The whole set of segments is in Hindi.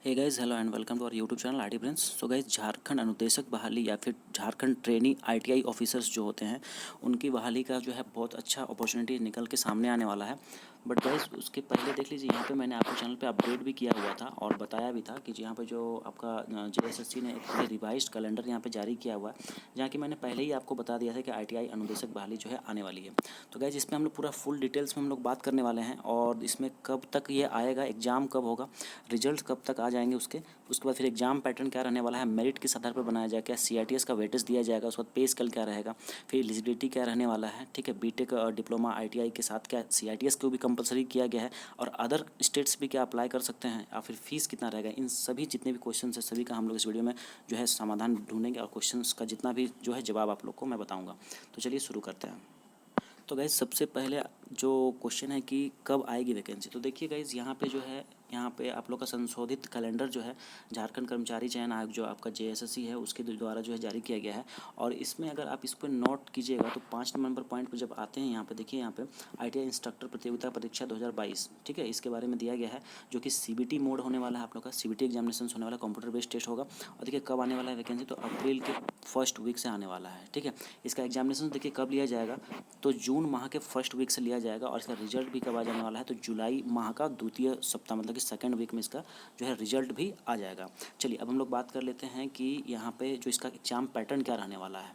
Hey guys, hello and welcome to our YouTube channel IT Prince. So guys, Jharkhand अनुदेशक बहाली या फिर झारखंड ट्रेनी आईटीआई ऑफिसर्स जो होते हैं उनकी बहाली का जो है बहुत अच्छा अपॉर्चुनिटी निकल के सामने आने वाला है। बट गाइस, उसके पहले देख लीजिए, यहाँ पे मैंने आपके चैनल पे अपडेट भी किया हुआ था और बताया भी था कि यहाँ पे जो आपका जेएसएससी ने एक रिवाइज्ड कैलेंडर यहाँ पे जारी किया हुआ है, जहाँ की मैंने पहले ही आपको बता दिया था कि आईटीआई अनुदेशक बहाली जो है आने वाली है। तो गाइस, इसमें हम लोग पूरा फुल डिटेल्स में हम लोग बात करने वाले हैं और इसमें कब तक ये आएगा, एग्ज़ाम कब होगा, रिजल्ट कब तक आ जाएंगे उसके बाद फिर एग्जाम पैटर्न क्या रहने वाला है, मेरिट किस आधार पर बनाया जाएगा, क्या सीआईटीएस का वेटेज दिया जाएगा, उसके बाद पे स्केल क्या रहेगा, फिर एलिजिबिलिटी क्या रहने वाला है। ठीक है, बीटेक डिप्लोमा आईटीआई के साथ क्या सीआईटीएस को भी कंपलसरी किया गया है और अदर स्टेट्स भी क्या अप्लाई कर सकते हैं, या फिर फीस कितना रहेगा, इन सभी जितने भी क्वेश्चन है सभी का हम लोग इस वीडियो में जो है समाधान ढूंढेंगे और क्वेश्चन का जितना भी जो है जवाब आप लोग को मैं बताऊँगा। तो चलिए शुरू करते हैं। तो गाइज़, सबसे पहले जो क्वेश्चन है कि कब आएगी वैकेंसी, तो देखिए गाइज़, यहाँ पे जो है, यहाँ पे आप लोग का संशोधित कैलेंडर जो है झारखंड कर्मचारी चयन आयोग जो आपका जेएसएससी है उसके द्वारा जो है जारी किया गया है। और इसमें अगर आप इसको नोट कीजिएगा तो 5 नंबर पॉइंट पर जब आते हैं, यहाँ पे देखिए, यहाँ पे आईटीआई इंस्ट्रक्टर प्रतियोगिता परीक्षा 2022, ठीक है, इसके बारे में दिया गया है, जो कि सीबीटी मोड होने वाला है, आप लोग का सीबीटी एग्जामिनेशन होने वाला, कंप्यूटर बेस्ड टेस्ट होगा। और देखिए कब आने वाला है वैकेंसी, तो अप्रैल के फर्स्ट वीक से आने वाला है। ठीक है, इसका एग्जामिनेशन देखिए कब लिया जाएगा, तो जून माह के फर्स्ट वीक से लिया जाएगा और इसका रिजल्ट भी कब आ जाने वाला है, तो जुलाई माह का द्वितीय सप्ताह मतलब कि सेकंड वीक में इसका जो है रिजल्ट भी आ जाएगा। चलिए अब हम लोग बात कर लेते हैं कि यहाँ पे जो इसका एग्जाम पैटर्न क्या रहने वाला है।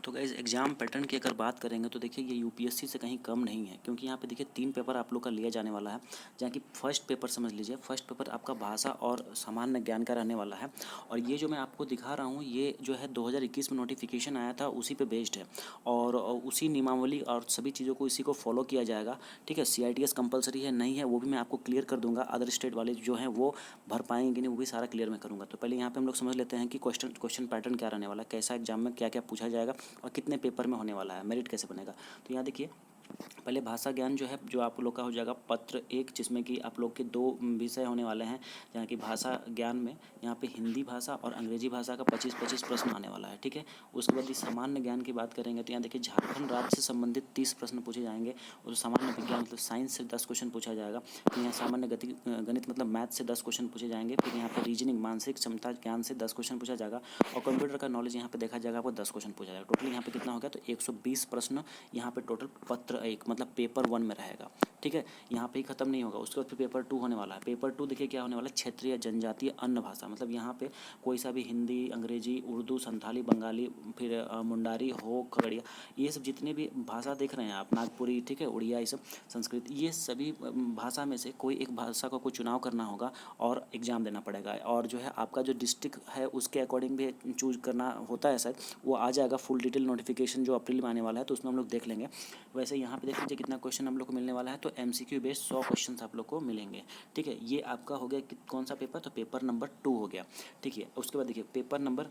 तो गाइज, एग्जाम पैटर्न की अगर बात करेंगे तो देखिए ये यूपीएससी से कहीं कम नहीं है, क्योंकि यहाँ पे देखिए 3 पेपर आप लोग का लिया जाने वाला है, जहाँ की फर्स्ट पेपर समझ लीजिए, फर्स्ट पेपर आपका भाषा और सामान्य ज्ञान का रहने वाला है। और ये जो मैं आपको दिखा रहा हूँ ये जो है 2021 में नोटिफिकेशन आया था उसी पे बेस्ड है और उसी नियमावली और सभी चीज़ों को इसी को फॉलो किया जाएगा। ठीक है, सीआईटीएस कंपलसरी है नहीं है वो भी मैं आपको क्लियर कर दूंगा, अदर स्टेट वाले जो हैं वो भर पाएंगे कि नहीं वो भी सारा क्लियर मैं करूँगा। तो पहले यहाँ पे हम लोग समझ लेते हैं कि क्वेश्चन पैटर्न क्या रहने वाला है, कैसा एग्जाम में क्या क्या पूछा जाएगा और कितने पेपर में होने वाला है, मेरिट कैसे बनेगा। तो यहाँ देखिए, पहले भाषा ज्ञान जो है जो आप लोग का हो जाएगा पत्र 1, जिसमें कि आप लोग के 2 विषय होने वाले हैं, जहाँ की भाषा ज्ञान में यहाँ पे हिंदी भाषा और अंग्रेजी भाषा का 25-25 प्रश्न आने वाला है। ठीक है, उसके बाद इस सामान्य ज्ञान की बात करेंगे तो यहाँ देखिए झारखंड राज्य से संबंधित 30 प्रश्न पूछे जाएंगे और सामान्य विज्ञान मतलब साइंस से 10 क्वेश्चन पूछा जाएगा। फिर यहाँ सामान्य गणित मतलब मैथ से 10 क्वेश्चन पूछे जाएंगे। फिर यहाँ पर रीजनिंग मानसिक क्षमता ज्ञान से 10 क्वेश्चन पूछा जाएगा और कंप्यूटर का नॉलेज यहाँ पे देखा जाएगा आपको 10 क्वेश्चन पूछा जाएगा। टोटल यहाँ पे कितना हो गया, तो 120 प्रश्न यहाँ पे टोटल पत्र 1 मतलब पेपर 1 में रहेगा। ठीक है, यहाँ पे ही खत्म नहीं होगा, उसके बाद फिर पेपर 2 होने वाला है। पेपर 2 देखिए क्या होने वाला है, क्षेत्रीय जनजातीय अन्य भाषा मतलब यहाँ पे कोई सा भी हिंदी, अंग्रेजी, उर्दू, संथाली, बंगाली, फिर मुंडारी हो, खगड़िया, ये सब जितने भी भाषा देख रहे हैं आप, नागपुरी, ठीक है, उड़िया, ये सब संस्कृत, ये सभी भाषा में से कोई एक भाषा को चुनाव करना होगा और एग्ज़ाम देना पड़ेगा। और जो है आपका जो डिस्ट्रिक्ट है उसके अकॉर्डिंग भी चूज करना होता है शायद, वो आ जाएगा फुल डिटेल नोटिफिकेशन जो अप्रैल में आने वाला है, तो उसमें हम लोग देख लेंगे। वैसे यहाँ पे देख लीजिए कितना क्वेश्चन हम लोग को मिलने वाला है, तो एमसीक्यू बेस्ड 100 क्वेश्चन आप लोग को मिलेंगे। ठीक है, ये आपका हो गया कि कौन सा पेपर, तो पेपर नंबर 2 हो गया। ठीक है, उसके बाद देखिए पेपर नंबर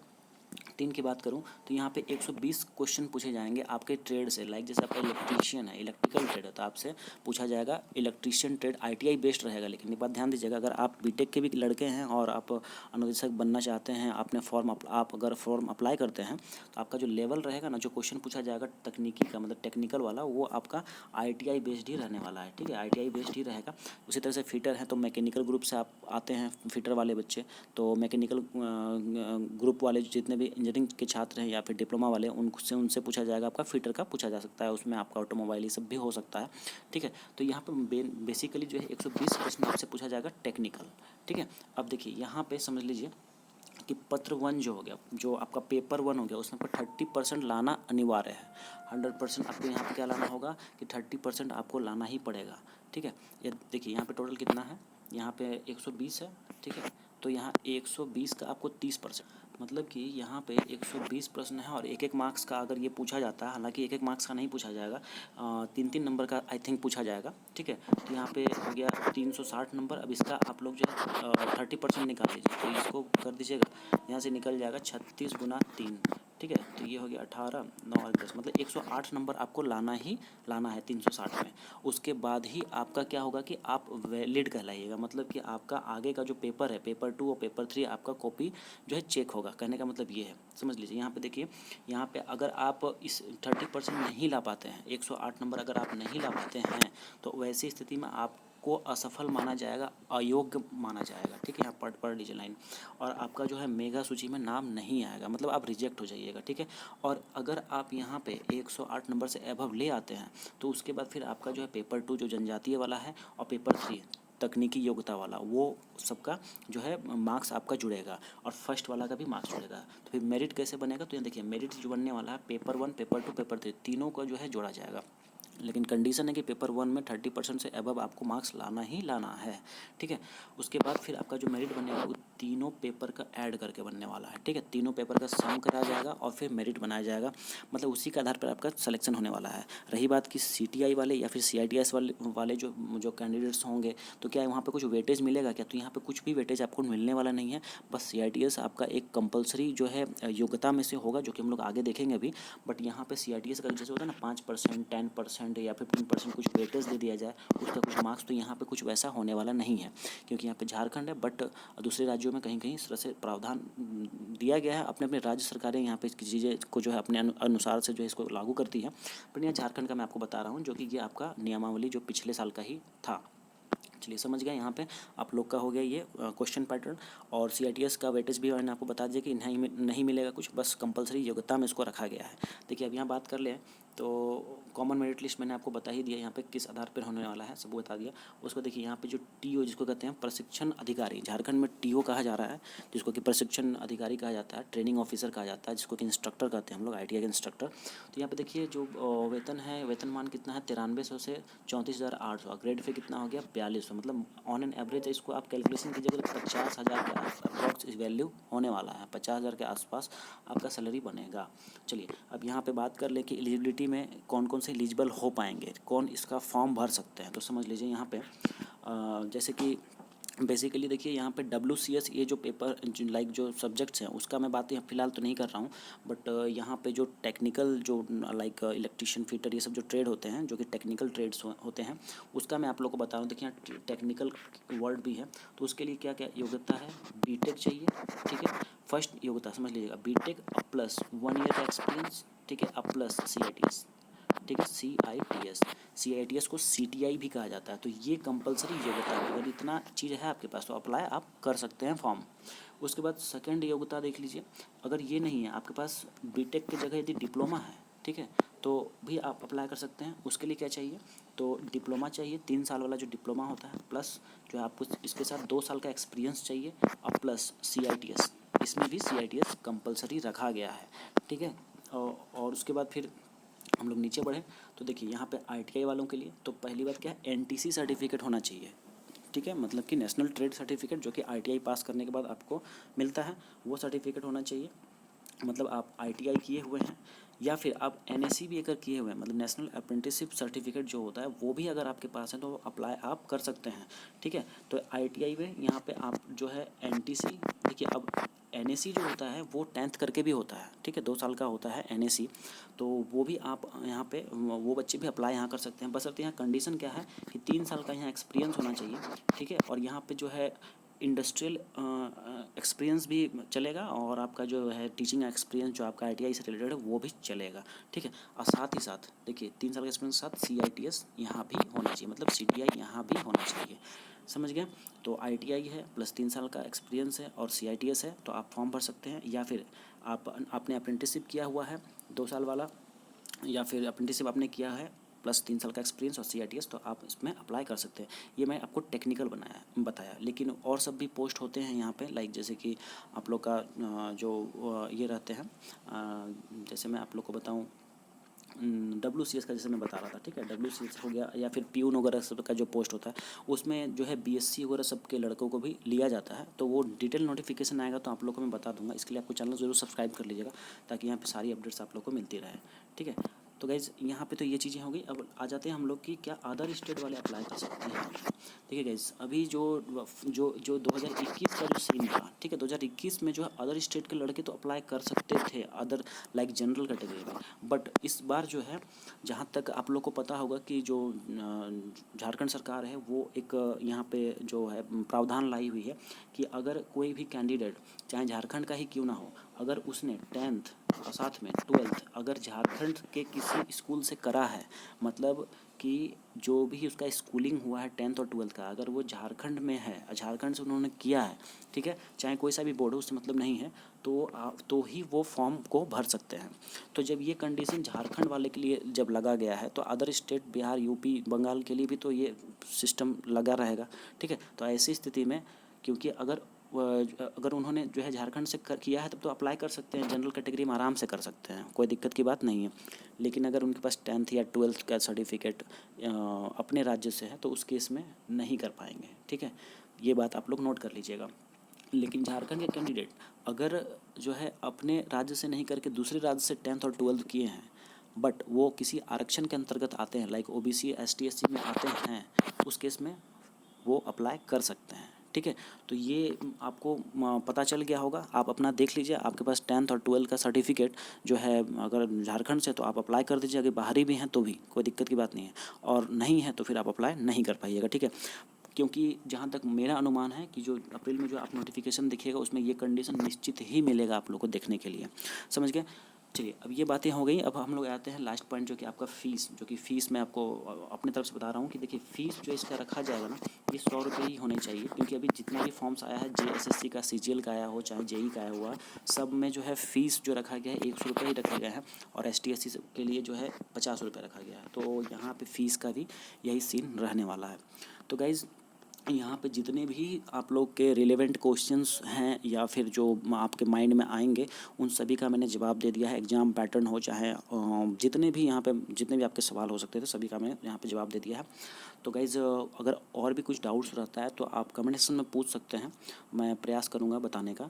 3 की बात करूं तो यहाँ पे 120 क्वेश्चन पूछे जाएंगे आपके ट्रेड से, लाइक जैसे आपका इलेक्ट्रीशियन है, इलेक्ट्रिकल ट्रेड है, तो आपसे पूछा जाएगा इलेक्ट्रीशियन ट्रेड, आईटीआई बेस्ड रहेगा। लेकिन एक बात ध्यान दीजिएगा, अगर आप बीटेक के भी लड़के हैं और आप अनुदेशक बनना चाहते हैं, आपने आप अगर फॉर्म अप्लाई करते हैं तो आपका जो लेवल रहेगा ना, जो क्वेश्चन पूछा जाएगा तकनीकी का मतलब टेक्निकल वाला, वो आपका आईटीआई बेस्ड ही रहने वाला है। ठीक है, आईटीआई बेस्ड ही रहेगा। उसी तरह से फिटर है तो मैकेनिकल ग्रुप से आप आते हैं फिटर वाले बच्चे, तो मैकेनिकल ग्रुप वाले जितने भी इंजीनियरिंग के छात्र हैं या फिर डिप्लोमा वाले, उनसे पूछा जाएगा, आपका फिटर का पूछा जा सकता है, उसमें आपका ऑटोमोबाइल ये सब भी हो सकता है। ठीक है, तो यहाँ पे बेसिकली जो है 120 प्रश्न आपसे पूछा जाएगा टेक्निकल। ठीक है, अब देखिए यहाँ पे समझ लीजिए कि पत्र 1 जो हो गया, जो आपका पेपर 1 हो गया, उसमें पर 30% लाना अनिवार्य है। 100% आपको यहाँ पे क्या लाना होगा कि 30% आपको लाना ही पड़ेगा। ठीक है, ये देखिए यहाँ पे टोटल कितना है, यहाँ पे 120 है। ठीक है, तो यहाँ 120 का आपको 30% मतलब कि यहाँ पे 120 प्रश्न है और एक एक मार्क्स का अगर ये पूछा जाता है, हालांकि एक एक मार्क्स का नहीं पूछा जाएगा, 3-3 नंबर का आई थिंक पूछा जाएगा। ठीक है, तो यहाँ पे हो गया 360 नंबर। अब इसका आप लोग जो है 30% निकाल लीजिए, तो इसको कर दीजिएगा, यहाँ से निकल जाएगा 36 गुना 3। ठीक है, तो ये हो गया 18, 9 और 10 मतलब 108 नंबर आपको लाना है 360 में। उसके बाद ही आपका क्या होगा कि आप वैलिड कहलाइएगा, मतलब कि आपका आगे का जो पेपर है, पेपर 2 और पेपर 3, आपका कॉपी जो है चेक होगा। कहने का मतलब ये है, समझ लीजिए। यहाँ पे देखिए, यहाँ पे अगर आप इस 30% नहीं ला पाते हैं, 108 नंबर अगर आप नहीं ला पाते हैं, तो वैसी स्थिति में आप आपको असफल माना जाएगा, अयोग्य माना जाएगा, ठीक है। यहाँ पढ़ लीजिए लाइन। और आपका जो है मेगा सूची में नाम नहीं आएगा, मतलब आप रिजेक्ट हो जाइएगा, ठीक है। और अगर आप यहाँ पे 108 नंबर से एबव ले आते हैं तो उसके बाद फिर आपका जो है पेपर 2 जो जनजातीय वाला है और पेपर 3 तकनीकी योग्यता वाला, वो सबका जो है मार्क्स आपका जुड़ेगा और फर्स्ट वाला का भी मार्क्स जुड़ेगा। तो फिर मेरिट कैसे बनेगा, तो यहाँ देखिए मेरिट जो बनने वाला है पेपर 1, पेपर 2, पेपर 3 तीनों का जो है जोड़ा जाएगा। लेकिन कंडीशन है कि पेपर 1 में 30% से अबव आपको मार्क्स लाना ही लाना है, ठीक है। उसके बाद फिर आपका जो मेरिट बनेगा वो तीनों पेपर का ऐड करके बनने वाला है, ठीक है। तीनों पेपर का सम कराया जाएगा और फिर मेरिट बनाया जाएगा, मतलब उसी के आधार पर आपका सिलेक्शन होने वाला है। रही बात कि CTI वाले या फिर CITS वाले जो कैंडिडेट्स होंगे, तो क्या वहाँ पे कुछ वेटेज मिलेगा क्या, तो यहाँ पे कुछ भी वेटेज आपको मिलने वाला नहीं है। बस CITS आपका एक कंपलसरी जो है योग्यता में से होगा, जो कि हम लोग आगे देखेंगे अभी। बट यहाँ पे CITS का जैसे होता है ना 5%, 10% या 15% कुछ वेटेज दे दिया जाए उसका कुछ मार्क्स, तो यहाँ पे कुछ वैसा होने वाला नहीं है, क्योंकि यहाँ पे झारखंड है। बट दूसरे राज्यों में कहीं कहीं इस तरह से प्रावधान दिया गया है, अपने अपने राज्य सरकारें यहाँ पे इसकी चीज़ें को जो है अपने अनुसार से जो है इसको लागू करती है। पर यहाँ झारखंड का मैं आपको बता रहा हूँ, जो कि ये आपका नियमावली जो पिछले साल का ही था। चलिए समझ गए। यहाँ पे आप लोग का हो गया ये क्वेश्चन पैटर्न। और CITS का वेटेज भी मैंने आपको बता दिया कि नहीं मिलेगा कुछ, बस कंपलसरी योग्यता में इसको रखा गया है। देखिए अब यहाँ बात कर लें तो कॉमन मेरिट लिस्ट मैंने आपको बता ही दिया, यहाँ पे किस आधार पर होने वाला है सब बता दिया। उसको देखिए यहाँ पे जो TO जिसको कहते हैं प्रशिक्षण अधिकारी, झारखंड में TO कहा जा रहा है, जिसको कि प्रशिक्षण अधिकारी कहा जाता है, ट्रेनिंग ऑफिसर कहा जाता है, जिसको कि इंस्ट्रक्टर कहते हैं हम लोग, ITI के इंस्ट्रक्टर। तो यहाँ पे देखिए जो वेतन है, वेतनमान कितना है 9300 से 34,800, ग्रेड पे कितना हो गया 4200, मतलब ऑन एन एवरेज इसको आप कैलकुलेशन कीजिएगा तो 50,000 के अप्रॉक्स वैल्यू होने वाला है, 50,000 के आसपास आपका सैलरी बनेगा। चलिए अब यहाँ पे बात कर ले कि एलिजिबिलिटी में कौन कौन से एलिजिबल हो पाएंगे, कौन इसका फॉर्म भर सकते हैं। तो समझ लीजिए यहाँ पे जैसे कि बेसिकली देखिए यहाँ पे WCS ये जो पेपर लाइक जो सब्जेक्ट्स हैं उसका मैं बात यहाँ फ़िलहाल तो नहीं कर रहा हूँ। बट यहाँ पे जो टेक्निकल जो लाइक इलेक्ट्रिशियन फिटर ये सब जो ट्रेड होते हैं, जो कि टेक्निकल ट्रेड्स होते हैं, उसका मैं आप लोग को बता रहा हूँ। देखिए यहाँ टेक्निकल वर्ड भी है, तो उसके लिए क्या क्या योग्यता है, BTech चाहिए, ठीक है। फर्स्ट योग्यता समझ लीजिएगा BTech प्लस 1 ईयर का एक्सपीरियंस, ठीक है, प्लस CITS, ठीक है, CITS को CTI भी कहा जाता है। तो ये कंपलसरी योग्यता है, अगर इतना चीज़ है आपके पास तो अप्लाई आप कर सकते हैं फॉर्म। उसके बाद सेकंड योग्यता देख लीजिए, अगर ये नहीं है आपके पास, BTech की जगह यदि डिप्लोमा है, ठीक है, तो भी आप अप्लाई कर सकते हैं। उसके लिए क्या चाहिए, तो डिप्लोमा चाहिए, 3 साल वाला जो डिप्लोमा होता है, प्लस जो है आपको इसके साथ 2 साल का एक्सपीरियंस चाहिए, और प्लस CITS, इसमें भी CITS कंपलसरी रखा गया है, ठीक है। और उसके बाद फिर हम लोग नीचे बढ़े तो देखिए यहाँ पे ITI वालों के लिए तो पहली बात क्या है, NTC सर्टिफिकेट होना चाहिए, ठीक है, मतलब कि नेशनल ट्रेड सर्टिफिकेट, जो कि ITI पास करने के बाद आपको मिलता है, वो सर्टिफिकेट होना चाहिए। मतलब आप ITI किए हुए हैं या फिर आप NSC भी अगर किए हुए हैं, मतलब नेशनल अप्रेंटिसशिप सर्टिफिकेट जो होता है वो भी अगर आपके पास है तो अप्लाई आप कर सकते हैं, ठीक है। तो ITI में यहाँ पे आप जो है NTC, देखिए अब NAC जो होता है वो 10th करके भी होता है, ठीक है, 2 साल का होता है NAC, तो वो भी आप यहाँ पे वो बच्चे भी अप्लाई यहाँ कर सकते हैं। बस अब यहाँ कंडीशन क्या है कि 3 साल का यहाँ एक्सपीरियंस होना चाहिए, ठीक है। और यहाँ पे जो है इंडस्ट्रियल एक्सपीरियंस भी चलेगा, और आपका जो है टीचिंग एक्सपीरियंस जो आपका ITI से रिलेटेड है वो भी चलेगा, ठीक है। और साथ ही साथ देखिए 3 साल का एक्सपीरियंस के साथ CITS यहाँ भी होना चाहिए, मतलब CTI यहाँ भी होना चाहिए, समझ गए। तो ITI है प्लस 3 साल का एक्सपीरियंस है और CITS है, तो आप फॉर्म भर सकते हैं। या फिर आपने अप्रेंटिसशिप किया हुआ है 2 साल वाला, या फिर अप्रेंटिसशिप आपने किया है प्लस 3 साल का एक्सपीरियंस और CITS, तो आप इसमें अप्लाई कर सकते हैं। ये मैं आपको टेक्निकल बताया, लेकिन और सब भी पोस्ट होते हैं यहाँ पे, लाइक जैसे कि आप लोग का जो ये रहते हैं, जैसे मैं आप लोग को बताऊँ WCS का, जैसे मैं बता रहा था, ठीक है, WCS हो गया, या फिर प्यून वगैरह सब का जो पोस्ट होता है उसमें जो है BSc वगैरह सब के लड़कों को भी लिया जाता है। तो वो डिटेल नोटिफिकेशन आएगा तो आप लोग को मैं बता दूंगा, इसके लिए आपको चैनल ज़रूर सब्सक्राइब कर लीजिएगा ताकि यहाँ पे सारी अपडेट्स आप लोग को मिलती रहे, ठीक है। तो गाइज़ यहाँ पे तो ये चीज़ें हो गई। अब आ जाते हैं हम लोग कि क्या अदर स्टेट वाले अप्लाई कर सकते हैं। देखिए गाइज़ अभी जो 2021 का जो सीन था, ठीक है, 2021 में जो है अदर स्टेट के लड़के तो अप्लाई कर सकते थे, अदर लाइक जनरल कैटेगरी में। बट इस बार जो है, जहाँ तक आप लोग को पता होगा कि जो झारखंड सरकार है वो एक यहाँ पे जो है प्रावधान लाई हुई है कि अगर कोई भी कैंडिडेट चाहे झारखंड का ही क्यों ना हो, अगर उसने 10th और साथ में 12th अगर झारखंड के किसी स्कूल से करा है, मतलब कि जो भी उसका स्कूलिंग हुआ है 10th और 12th का, अगर वो झारखंड में है, झारखंड से उन्होंने किया है, ठीक है, चाहे कोई सा भी बोर्ड हो उससे मतलब नहीं है, तो ही वो फॉर्म को भर सकते हैं। तो जब ये कंडीशन झारखंड वाले के लिए जब लगा गया है, तो other state Bihar, UP, Bengal के लिए भी तो ये सिस्टम लगा रहेगा, ठीक है। तो ऐसी स्थिति में, क्योंकि अगर उन्होंने जो है झारखंड से किया है, तब तो अप्लाई कर सकते हैं, जनरल कैटेगरी में आराम से कर सकते हैं, कोई दिक्कत की बात नहीं है। लेकिन अगर उनके पास 10th या 12th का सर्टिफिकेट अपने राज्य से है, तो उस केस में नहीं कर पाएंगे, ठीक है। ये बात आप लोग नोट कर लीजिएगा। लेकिन झारखंड के कैंडिडेट अगर जो है अपने राज्य से नहीं करके दूसरे राज्य से 10th और 12th किए हैं, बट वो किसी आरक्षण के अंतर्गत आते हैं, लाइक OBC ST SC में आते हैं, उस केस में वो अप्लाई कर सकते हैं, ठीक है। तो ये आपको पता चल गया होगा, आप अपना देख लीजिए, आपके पास 10th और 12th का सर्टिफिकेट जो है अगर झारखंड से, तो आप अप्लाई कर दीजिए, अगर बाहरी भी हैं तो भी कोई दिक्कत की बात नहीं है, और नहीं है तो फिर आप अप्लाई नहीं कर पाइएगा, ठीक है। क्योंकि जहाँ तक मेरा अनुमान है कि जो अप्रैल में जो आप नोटिफिकेशन देखिएगा, उसमें ये कंडीशन निश्चित ही मिलेगा आप लोग को देखने के लिए, समझ गए। चलिए, अब ये बातें हो गई, अब हम लोग आते हैं लास्ट पॉइंट, जो कि आपका फ़ीस, जो कि फ़ीस मैं आपको अपनी तरफ से बता रहा हूँ कि देखिए, फ़ीस जो इसका रखा जाएगा ना, ये 100 रुपये ही होने चाहिए, क्योंकि अभी जितना भी फॉर्म्स आया है, JSSC का, CGL का आया हो, चाहे JEE का आया हुआ, सब में जो है फ़ीस जो रखा गया है 100 रुपये ही रखा गया है, और ST SC के लिए जो है 50 रुपये रखा गया है। तो यहाँ पे फ़ीस का भी यही सीन रहने वाला है। तो गाइज़, यहाँ पे जितने भी आप लोग के रिलेवेंट क्वेश्चंस हैं या फिर जो आपके माइंड में आएंगे, उन सभी का मैंने जवाब दे दिया है। एग्ज़ाम पैटर्न हो चाहे जितने भी यहाँ पे जितने भी आपके सवाल हो सकते थे, सभी का मैंने यहाँ पे जवाब दे दिया है। तो गाइज़, अगर और भी कुछ डाउट्स रहता है तो आप कमेंट सेक्शन में पूछ सकते हैं, मैं प्रयास करूँगा बताने का।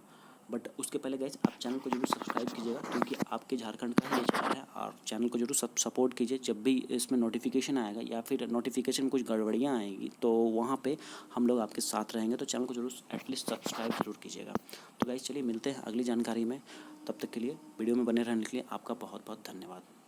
बट उसके पहले गाइज, आप चैनल को जरूर सब्सक्राइब कीजिएगा, क्योंकि आपके झारखंड का ही ये चैनल है, और चैनल को जरूर सपोर्ट कीजिए। जब भी इसमें नोटिफिकेशन आएगा या फिर नोटिफिकेशन कुछ गड़बड़ियाँ आएंगी, तो वहाँ पे हम लोग आपके साथ रहेंगे, तो चैनल को जरूर एटलीस्ट सब्सक्राइब जरूर कीजिएगा। तो गाइज, चलिए मिलते हैं अगली जानकारी में, तब तक के लिए वीडियो में बने रहने के लिए आपका बहुत बहुत धन्यवाद।